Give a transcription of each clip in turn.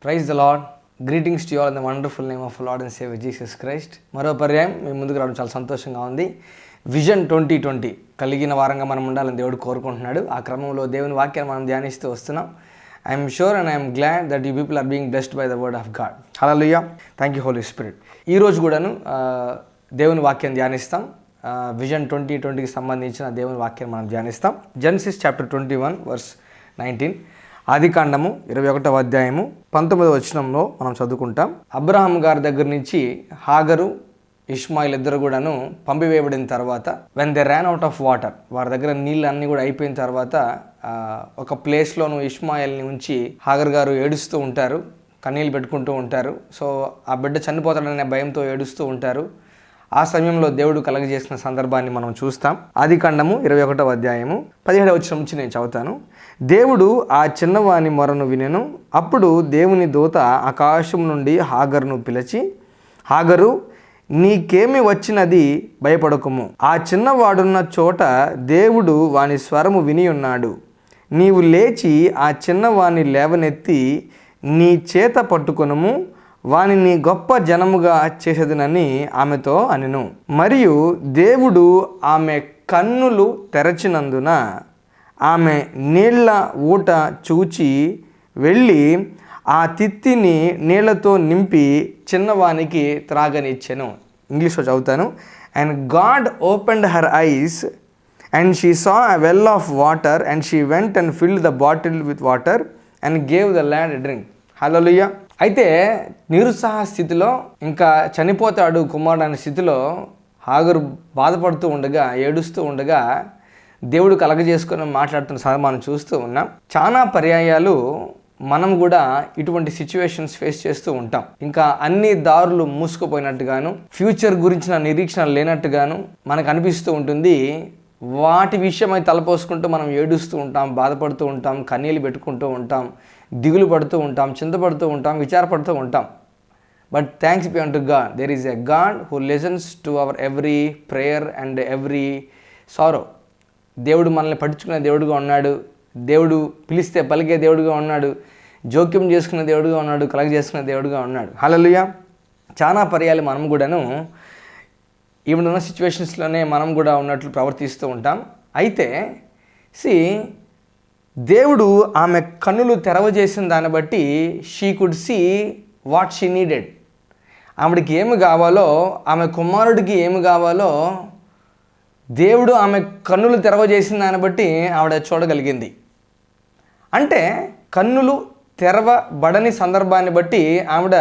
Praise the lord. Greetings to you all in the wonderful name of lord and saviour Jesus Christ. మరో పర్యాయం మీ ముందుకు రావడం చాలా సంతోషంగా ఉంది. విజన్ 2020 కలిగిన వారంగా మనం ఉండాలని దేవుడు కోరుకుంటున్నాడు. ఆ క్రమంలో దేవుని వాక్యాన్ని మనం ధ్యానిస్తూ వస్తున్నాం. I'm sure and I'm glad that you people are being blessed by the word of God. Hallelujah. Thank you Holy Spirit. ఈరోజు కూడాను దేవుని వాక్యం ధ్యానిస్తాం. విజన్ 2020కి సంబంధించిన దేవుని వాక్యాన్ని మనం ధ్యానిస్తాం. Genesis chapter 21 verse 19. ఆదికాండము 21వ అధ్యాయము 19వ వచనంలో మనం చదువుకుంటాం. అబ్రహాం గారి దగ్గర నుంచి హాగరు, ఇష్మాయిల్ ఇద్దరు కూడాను పంపివేయబడిన తర్వాత, when they ran out of water, వారి దగ్గర నీళ్ళు అన్నీ కూడా అయిపోయిన తర్వాత ఒక ప్లేస్లోను ఇష్మాయిల్ని ఉంచి హాగర్ గారు ఏడుస్తూ ఉంటారు, కన్నీళ్ళు పెట్టుకుంటూ ఉంటారు. సో ఆ బిడ్డ చనిపోతాడనే భయంతో ఏడుస్తూ ఉంటారు. ఆ సమయంలో దేవుడు కలగజేసిన సందర్భాన్ని మనం చూస్తాం. ఆదికాండము 21వ అధ్యాయము 17వ వచనం నుంచి నేను చదువుతాను. దేవుడు ఆ చిన్నవాని మొరను వినెను. అప్పుడు దేవుని దూత ఆకాశం నుండి హాగరును పిలిచి, హాగరు, నీకేమి వచ్చినది, భయపడకుము. ఆ చిన్నవాడున్న చోట దేవుడు వాని స్వరము విని ఉన్నాడు. నీవు లేచి ఆ చిన్నవాని లేవనెత్తి నీ చేత పట్టుకొనుము, వానిని గొప్ప జనముగా చేసేదనని ఆమెతో అనెను. మరియు దేవుడు ఆమె కన్నులు తెరచినందున ఆమె నీళ్ల ఊట చూచి వెళ్ళి ఆ తిత్తిని నీళ్లతో నింపి చిన్నవానికి త్రాగనిచ్చెను. ఇంగ్లీష్లో చదువుతాను. And God opened her ice and she saw a well of water and she went and filled the bottle with water and gave the lad a drink. హల్లెలూయా. అయితే నిరుత్సాహ స్థితిలో, ఇంకా చనిపోతాడు కుమారుడు అనే స్థితిలో హాగరు బాధపడుతూ ఉండగా, ఏడుస్తూ ఉండగా దేవుడు కలగజేసుకొని మాట్లాడుతున్న సమయం మనం చూస్తూ ఉన్నాం. చాలా పర్యాయాలు మనం కూడా ఇటువంటి సిచ్యువేషన్స్ ఫేస్ చేస్తూ ఉంటాం. ఇంకా అన్ని దారులు మూసుకుపోయినట్టుగాను, ఫ్యూచర్ గురించిన నిరీక్షణ లేనట్టుగాను మనకు అనిపిస్తూ ఉంటుంది. వాటి విషయమై తలపోసుకుంటూ మనం ఏడుస్తూ ఉంటాం, బాధపడుతూ ఉంటాం, కన్నీళ్ళు పెట్టుకుంటూ ఉంటాం, దిగులు పడుతూ ఉంటాం, చింతపడుతూ ఉంటాం, విచారపడుతూ ఉంటాం. But thanks be unto God, there is a God who listens to our every prayer and every sorrow. దేవుడు మనల్ని పట్టించుకునే దేవుడుగా ఉన్నాడు. దేవుడు పిలిస్తే పలికే దేవుడుగా ఉన్నాడు. జోక్యం చేసుకునే దేవుడుగా ఉన్నాడు. కలగజేసుకునే దేవుడుగా ఉన్నాడు. హల్లెలూయా. చాలా పర్యాలు మనం కూడాను ఈవెన్ ఉన్న సిచ్యువేషన్స్లోనే మనం కూడా ఉన్నట్లు ప్రవర్తిస్తూ ఉంటాం. అయితే దేవుడు ఆమె కన్నులు తెరవజేసిన దాన్ని బట్టి she could see what she needed. ఆవిడకి ఏమి కావాలో, ఆమె కుమారుడికి ఏమి కావాలో దేవుడు ఆమె కన్నులు తెరవజేసిన దాన్ని బట్టి ఆవిడ చూడగలిగింది. అంటే కన్నులు తెరవబడని సందర్భాన్ని బట్టి ఆవిడ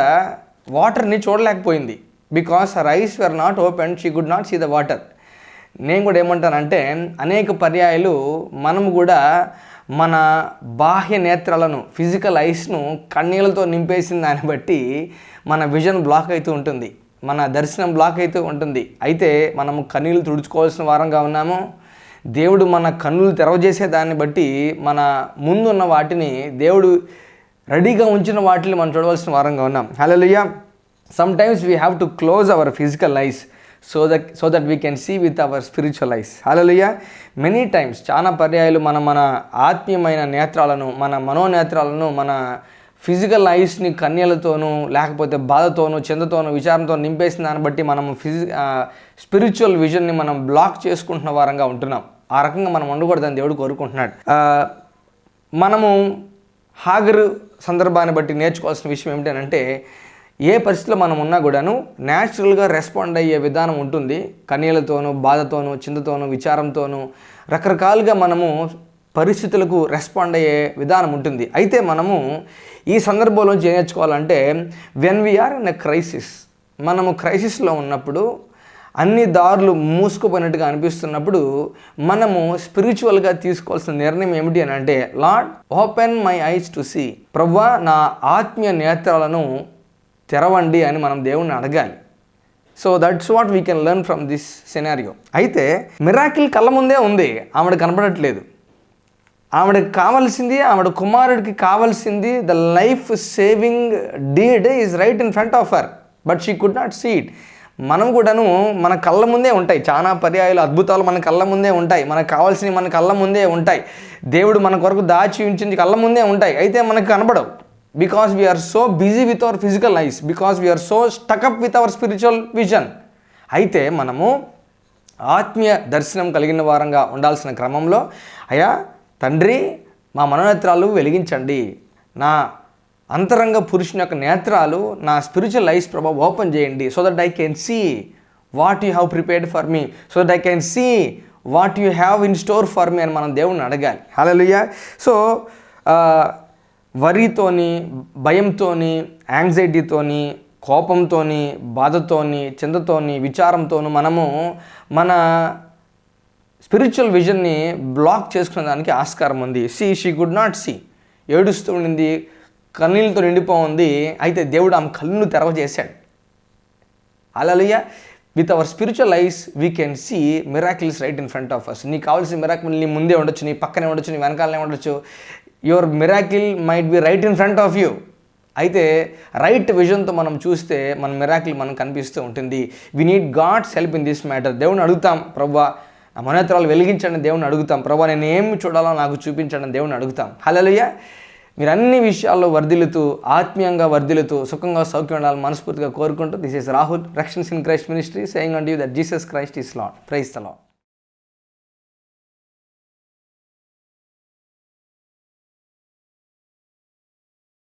వాటర్ని చూడలేకపోయింది. Because her eyes were not open, she could not see the water. నేను కూడా ఏమంటానంటే, అనేక పర్యాయాలు మనము కూడా మన బాహ్య నేత్రాలను, ఫిజికల్ ఐస్ను కన్నీళ్ళతో నింపేసిన దాన్ని బట్టి మన విజన్ బ్లాక్ అవుతూ ఉంటుంది, మన దర్శనం బ్లాక్ అవుతూ ఉంటుంది. అయితే మనము కన్నీళ్ళు తుడుచుకోవాల్సిన వారంగా ఉన్నాము. దేవుడు మన కన్నులు తెరవజేసే దాన్ని బట్టి మన ముందున్న వాటిని, దేవుడు రెడీగా ఉంచిన వాటిని మనం చూడవలసిన వారంగా ఉన్నాం. హల్లెలూయా. Sometimes we have to close our physical eyes so that we can see with our spiritual eyes. Hallelujah. Many times చాలా పర్యాయాలు మన ఆత్మీయమైన నేత్రాలను, మన మనోనేత్రాలను, మన ఫిజికల్ ఐస్ని కన్యలతోనూ, లేకపోతే బాధతోనూ, చింతతోనూ, విచారంతో నింపేసిన దాన్ని బట్టి మనం స్పిరిచువల్ విజన్ని మనం బ్లాక్ చేసుకుంటున్న వారంగా ఉంటున్నాం. ఆ రకంగా మనం ఉండకూడదని దేవుడు కోరుకుంటున్నాడు. మనము హాగరు సందర్భాన్ని బట్టి నేర్చుకోవాల్సిన విషయం ఏమిటంటే, ఏ పరిస్థితిలో మనం ఉన్నా కూడాను న్యాచురల్గా రెస్పాండ్ అయ్యే విధానం ఉంటుంది. కన్నీళ్లతోనూ, బాధతోనూ, చింతతోనూ, విచారంతోనూ రకరకాలుగా మనము పరిస్థితులకు రెస్పాండ్ అయ్యే విధానం ఉంటుంది. అయితే మనము ఈ సందర్భంలోంచి ఏం నేర్చుకోవాలంటే, when we are in a crisis, మనము క్రైసిస్లో ఉన్నప్పుడు, అన్ని దారులు మూసుకుపోయినట్టుగా అనిపిస్తున్నప్పుడు మనము స్పిరిచువల్గా తీసుకోవాల్సిన నిర్ణయం ఏమిటి అని అంటే, lord open my eyes to see, ప్రభువా నా ఆత్మీయ నేత్రాలను తెరవండి అని మనం దేవుణ్ణి అడగాలి. So that's what we can learn from this scenario. అయితే మిరాకిల్ కళ్ళ ముందే ఉంది, ఆవిడ కనబడట్లేదు. ఆవిడకి కావాల్సింది, ఆవిడ కుమారుడికి కావాల్సింది, the life saving deed is right in front of her, but she could not see it. మనం కూడాను మన కళ్ళ ముందే ఉంటాయి. చాలా పర్యాయాలు అద్భుతాలు మన కళ్ళ ముందే ఉంటాయి. మనకు కావాల్సినవి మన కళ్ళ ముందే ఉంటాయి. దేవుడు మన కొరకు దాచి ఉంచింది కళ్ళ ముందే ఉంటాయి. అయితే మనకు కనబడవు. Because we are so busy with our physical eyes, because we are so stuck up with our spiritual vision. అయితే మనము ఆత్మీయ దర్శనం కలిగిన వారంగా ఉండాల్సిన క్రమంలో, అయ్యా తండ్రి మా మనోనేత్రాలు వెలిగించండి, నా అంతరంగ పురుషుని యొక్క నేత్రాలు, నా స్పిరిచువల్ ఐస్ ప్రభా ఓపెన్ చేయండి, so that I can see what you have prepared for me, so that I can see what you have in store for me అని మనం దేవుణ్ణి అడగాలి. హల్లెలూయా. సో వరితోని, భయంతోని, యాంగ్జైటీతోని, కోపంతోని, బాధతోని, చింతతోని, విచారంతోను మనము మన స్పిరిచువల్ విజన్ని బ్లాక్ చేసుకునే దానికి ఆస్కారం ఉంది. షీ కుడ్ నాట్ సీ, ఏడుస్తూ ఉండింది, కన్నీళ్ళతో నిండిపోయింది. అయితే దేవుడు ఆమె కళ్ళను తెరవజేశాడు. Hallelujah. With our spiritual eyes we can see miracles right in front of us. నీకు కావాల్సిన మిరాకిల్ నీ ముందే ఉండొచ్చు, నీ పక్కనే ఉండొచ్చు, నీ వెనకాలనే ఉండొచ్చు. Your miracle might be right in front of you. అయితే రైట్ విజన్తో మనం చూస్తే మన మిరాకిల్ మనకు కనిపిస్తూ ఉంటుంది. We need God's help in this matter. దేవుని అడుగుతాం, ప్రభువా నా మనోనేత్రాలు వెలిగించండి దేవుని అడుగుతాం, ప్రభువా నేను ఏమి చూడాలో నాకు చూపించండి దేవుని అడుగుతాం. హల్లెలూయా. మీరు అన్ని విషయాల్లో వర్ధిల్లుతూ, ఆత్మీయంగా వర్ధిల్లుతూ, సుఖంగా సౌఖ్యం ఉండాలని మనస్ఫూర్తిగా కోరుకుంటూ, this is Rahul, Rakshans in Christ ministry, saying and you that Jesus Christ is Lord. Praise the lord.